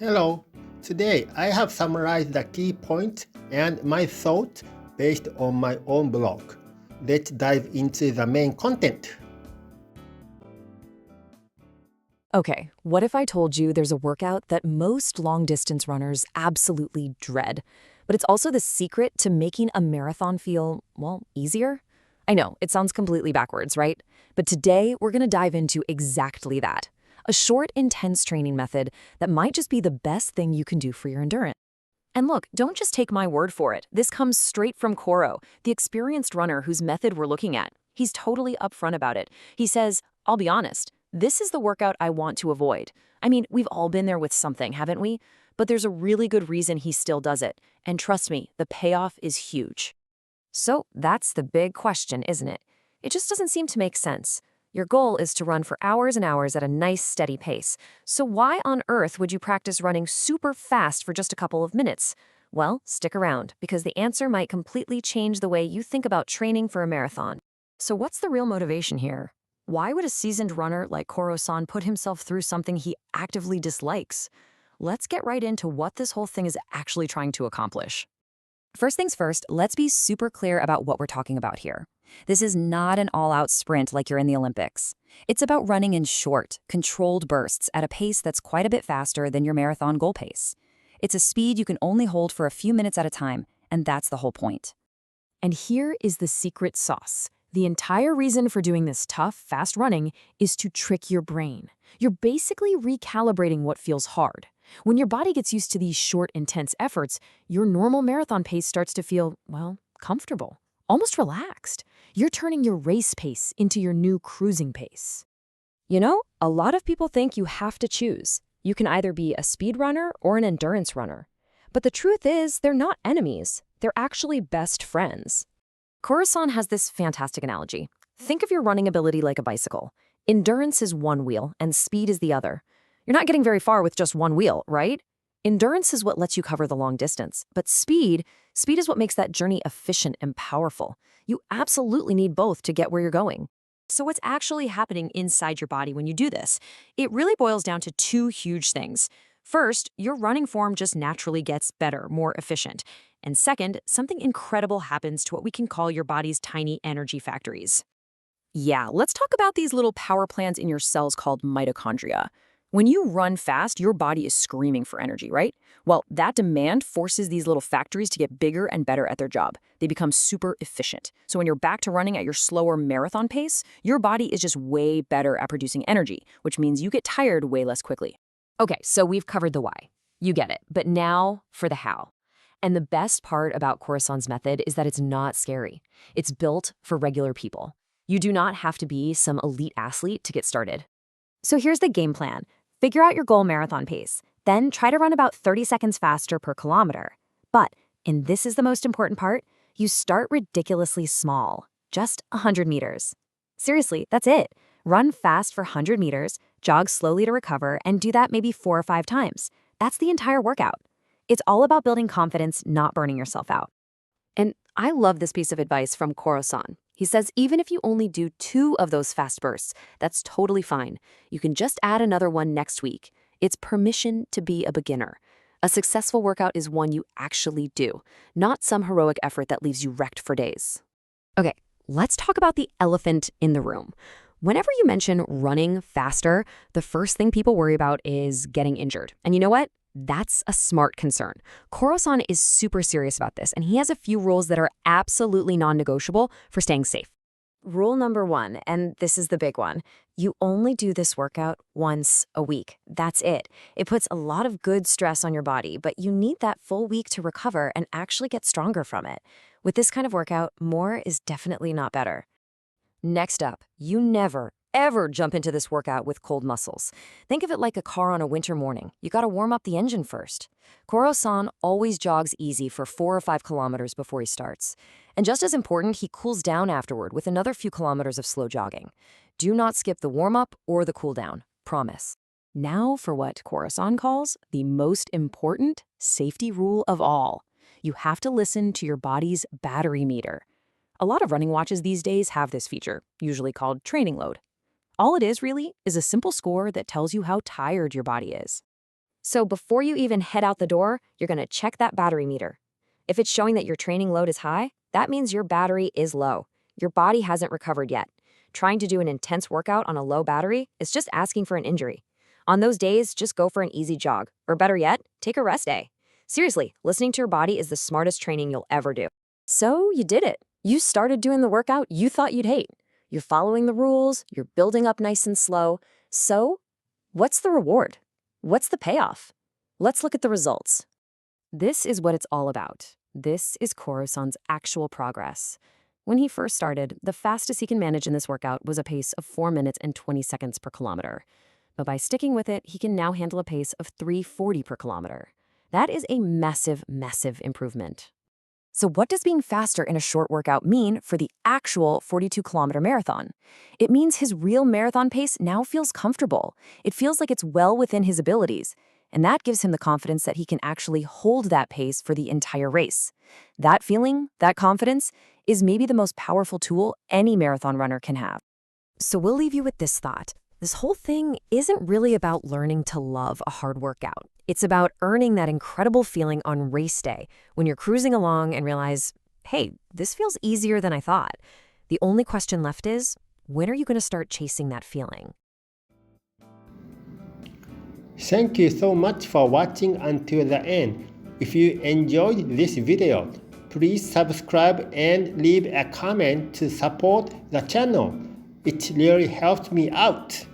Hello. Today I have summarized the key points and my thoughts based on my own blog. Let's dive into the main content. Okay, what if I told you there's a workout that most long-distance runners absolutely dread, but it's also the secret to making a marathon feel, well, easier? I know, it sounds completely backwards, right? But today, we're going to dive into exactly that. A short, intense training method that might just be the best thing you can do for your endurance. And look, don't just take my word for it. This comes straight from Koro, the experienced runner whose method we're looking at. He's totally upfront about it. He says, I'll be honest, this is the workout I want to avoid. I mean, we've all been there with something, haven't we? But there's a really good reason he still does it. And trust me, the payoff is huge. So that's the big question, isn't it? It just doesn't seem to make sense. Your goal is to run for hours and hours at a nice, steady pace. So why on earth would you practice running super fast for just a couple of minutes? Well, stick around, because the answer might completely change the way you think about training for a marathon. So what's the real motivation here? Why would a seasoned runner like Koro-san put himself through something he actively dislikes? Let's get right into what this whole thing is actually trying to accomplish. First things first, let's be super clear about what we're talking about here. This is not an all-out sprint like you're in the Olympics. It's about running in short, controlled bursts at a pace that's quite a bit faster than your marathon goal pace. It's a speed you can only hold for a few minutes at a time, and that's the whole point. And here is the secret sauce. The entire reason for doing this tough, fast running is to trick your brain. You're basically recalibrating what feels hard. When your body gets used to these short, intense efforts, your normal marathon pace starts to feel, well, comfortable, almost relaxed. You're turning your race pace into your new cruising pace. You know, a lot of people think you have to choose. You can either be a speed runner or an endurance runner. But the truth is, they're not enemies. They're actually best friends. Koro-san has this fantastic analogy. Think of your running ability like a bicycle. Endurance is one wheel, and speed is the other. You're not getting very far with just one wheel, right? Endurance is what lets you cover the long distance, but speed is what makes that journey efficient and powerful. You absolutely need both to get where you're going. So what's actually happening inside your body when you do this? It really boils down to two huge things. First, your running form just naturally gets better, more efficient. And second, something incredible happens to what we can call your body's tiny energy factories. Yeah, let's talk about these little power plants in your cells called mitochondria. When you run fast, your body is screaming for energy, right? Well, that demand forces these little factories to get bigger and better at their job. They become super efficient. So when you're back to running at your slower marathon pace, your body is just way better at producing energy, which means you get tired way less quickly. Okay, so we've covered the why. You get it. But now for the how. And the best part about Koro-san's method is that it's not scary. It's built for regular people. You do not have to be some elite athlete to get started. So here's the game plan. Figure out your goal marathon pace. Then try to run about 30 seconds faster per kilometer. But, and this is the most important part, you start ridiculously small. Just 100 meters. Seriously, that's it. Run fast for 100 meters, jog slowly to recover, and do that maybe 4 or 5 times. That's the entire workout. It's all about building confidence, not burning yourself out. And I love this piece of advice from Koro-san. He says even if you only do 2 of those fast bursts, that's totally fine. You can just add another one next week. It's permission to be a beginner. A successful workout is one you actually do, not some heroic effort that leaves you wrecked for days. Okay, let's talk about the elephant in the room. Whenever you mention running faster, the first thing people worry about is getting injured. And you know what? That's a smart concern. Koro-san is super serious about this, and he has a few rules that are absolutely non-negotiable for staying safe. Rule number 1, and this is the big one, you only do this workout once a week. That's it. It puts a lot of good stress on your body, but you need that full week to recover and actually get stronger from it. With this kind of workout, more is definitely not better. Next up, you never, ever jump into this workout with cold muscles. Think of it like a car on a winter morning. You gotta warm up the engine first. Koro-san always jogs easy for 4 or 5 kilometers before he starts. And just as important, he cools down afterward with another few kilometers of slow jogging. Do not skip the warm-up or the cool down. Promise. Now for what Koro-san calls the most important safety rule of all. You have to listen to your body's battery meter. A lot of running watches these days have this feature, usually called training load. All it is really is a simple score that tells you how tired your body is. So before you even head out the door, you're going to check that battery meter. If it's showing that your training load is high, that means your battery is low. Your body hasn't recovered yet. Trying to do an intense workout on a low battery is just asking for an injury. On those days, just go for an easy jog, or better yet, take a rest day. Seriously, listening to your body is the smartest training you'll ever do. So you did it. You started doing the workout you thought you'd hate. You're following the rules, you're building up nice and slow. So, what's the reward? What's the payoff? Let's look at the results. This is what it's all about. This is Koro-san's actual progress. When he first started, the fastest he can manage in this workout was a pace of 4 minutes and 20 seconds per kilometer. But by sticking with it, he can now handle a pace of 3:40 per kilometer. That is a massive, massive improvement. So what does being faster in a short workout mean for the actual 42-kilometer marathon? It means his real marathon pace now feels comfortable. It feels like it's well within his abilities. And that gives him the confidence that he can actually hold that pace for the entire race. That feeling, that confidence, is maybe the most powerful tool any marathon runner can have. So we'll leave you with this thought. This whole thing isn't really about learning to love a hard workout. It's about earning that incredible feeling on race day when you're cruising along and realize, hey, this feels easier than I thought. The only question left is, when are you going to start chasing that feeling? Thank you so much for watching until the end. If you enjoyed this video, please subscribe and leave a comment to support the channel. It really helps me out.